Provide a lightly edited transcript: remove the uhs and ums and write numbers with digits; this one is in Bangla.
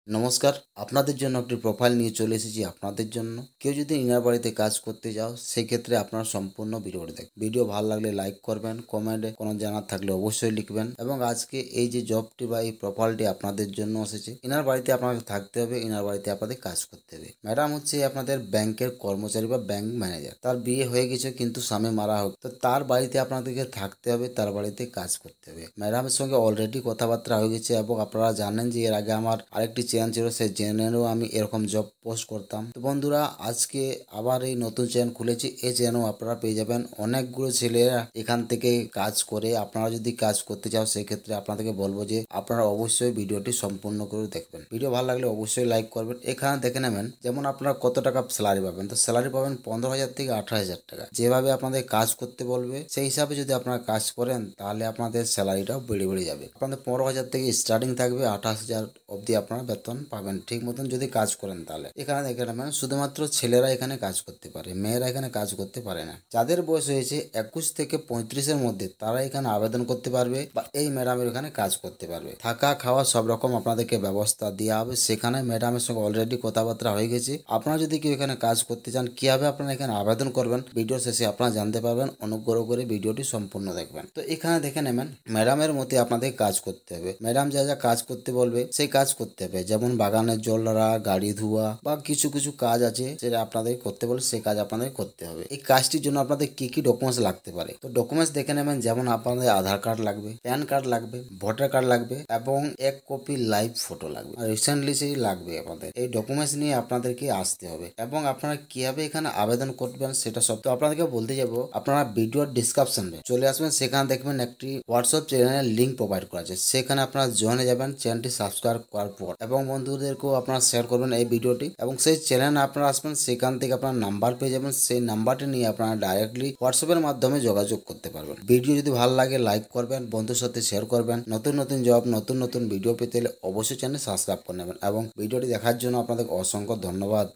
নমস্কার, আপনাদের জন্য একটি প্রোফাইল নিয়ে চলে এসেছি আপনাদের জন্য। কেউ যদি ইনার বাড়িতে কাজ করতে যাও সেক্ষেত্রে আপনারা সম্পূর্ণ ভিডিওটি দেখবেন। ভিডিও ভালো লাগলে লাইক করবেন, কমেন্টে কোনো জানার থাকলে অবশ্যই লিখবেন। এবং আজকে এই যে জবটি বা এই প্রোফাইলটি আপনাদের জন্য এসেছে, ইনার বাড়িতে আপনাদের থাকতে হবে, ইনার বাড়িতে আপনাদের কাজ করতে হবে। ম্যাডাম হচ্ছে আপনাদের ব্যাংকের কর্মচারী বা ব্যাংক ম্যানেজার। তার বিয়ে হয়ে গেছে কিন্তু স্বামী মারা হোক, তো তার বাড়িতে আপনাদেরকে থাকতে হবে, তার বাড়িতে কাজ করতে হবে। ম্যাডামের সঙ্গে অলরেডি কথাবার্তা হয়ে গেছে এবং আপনারা জানেন যে এর আগে আমার আরেকটি চ্যানেল ছিল, সেই চ্যানেলেও আমি এরকম জব পোস্ট করতাম। তো বন্ধুরা, আজকে আবার এই নতুন চ্যানেল খুলেছি। এই চ্যানেল আপনারা পেয়ে যাবেন অনেকগুলো ছেলেরা এখান থেকে কাজ করে। আপনারা যদি কাজ করতে চাও সেক্ষেত্রে আপনাদেরকে বলবো যে আপনারা অবশ্যই ভিডিওটি সম্পূর্ণ করে দেখবেন। ভিডিও ভালো লাগলে অবশ্যই লাইক করবেন। এখানে দেখে নেবেন যেমন আপনারা কত টাকা স্যালারি পাবেন। তো স্যালারি পাবেন 15,000 থেকে 18,000 টাকা। যেভাবে আপনাদের কাজ করতে বলবে সেই হিসাবে যদি আপনারা কাজ করেন তাহলে আপনাদের স্যালারিটাও বেড়ে বেড়ে যাবে। আপনাদের 15,000 থেকে স্টার্টিং থাকবে, 28,000 অবধি আপনারা বেতন পাবেন ঠিক মতন যদি কাজ করেন। তাহলে এখানে দেখে নেবেন শুধুমাত্র ছেলেরা এখানে কাজ করতে পারে, মেয়েরা এখানে কাজ করতে পারে না। যাদের বয়স হয়েছে 21 থেকে 35-এর মধ্যে তারা এখানে আবেদন করতে পারবে বা এই ম্যাডামের এখানে কাজ করতে পারবে। থাকা খাওয়া সব রকম আপনাদেরকে ব্যবস্থা দেওয়া হবে। সেখানে ম্যাডামের সঙ্গে অলরেডি কথাবার্তা হয়ে গেছে। আপনারা যদি কেউ এখানে কাজ করতে চান, কিভাবে আপনারা এখানে আবেদন করবেন ভিডিও শেষে আপনারা জানতে পারবেন। অনুগ্রহ করে ভিডিওটি সম্পূর্ণ দেখবেন। তো এখানে দেখে নেবেন ম্যাডামের মতে আপনাদের কাজ করতে হবে। ম্যাডাম যা যা কাজ করতে বলবে সেই কাজ করতে হবে। যেমন বাগানের জল ধরা, গাড়ি ধোয়া বা কিছু কিছু কাজ আছে যেটা আপনাদের করতে বলে, সেই কাজ আপনাদের করতে হবে। এই কাজটির জন্য আপনাদের কি কি ডকুমেন্টস লাগতে পারে, তো ডকুমেন্টস দেখে নেবেন। যেমন আপনাদের আধার কার্ড লাগবে, প্যান কার্ড লাগবে, ভোটার কার্ড লাগবে এবং 1 কপি লাইভ ফটো লাগবে। আর রিসেন্টলি সেই লাগবে আপনাদের। এই ডকুমেন্টস নিয়ে আপনাদেরকে আসতে হবে এবং আপনারা কিভাবে এখানে আবেদন করবেন সেটা সব তো আপনাদেরকে বলতে যাবো। আপনারা ভিডিওর ডিসক্রিপশনে চলে আসবেন, সেখানে দেখবেন একটি হোয়াটসঅ্যাপ চ্যানেলের লিঙ্ক প্রোভাইড করা আছে। সেখানে আপনারা জয়েনে যাবেন চ্যানেলটি সাবস্ক্রাইব করার পর, এবং বন্ধুদেরকেও আপনারা শেয়ার করবেন এই ভিডিওটি। এবং সেই চ্যানেলে আপনারা আসবেন, সেখান থেকে আপনারা নাম্বার পেয়ে যাবেন। সেই নাম্বারটি নিয়ে আপনারা ডাইরেক্টলি হোয়াটসঅ্যাপের মাধ্যমে যোগাযোগ করতে পারবেন। ভিডিও যদি ভালো লাগে লাইক করবেন, বন্ধুর সাথে শেয়ার করবেন। নতুন নতুন জব, নতুন নতুন ভিডিও পেতে হলে অবশ্যই চ্যানেল সাবস্ক্রাইব করে নেবেন। এবং ভিডিওটি দেখার জন্য আপনাদের অসংখ্য ধন্যবাদ।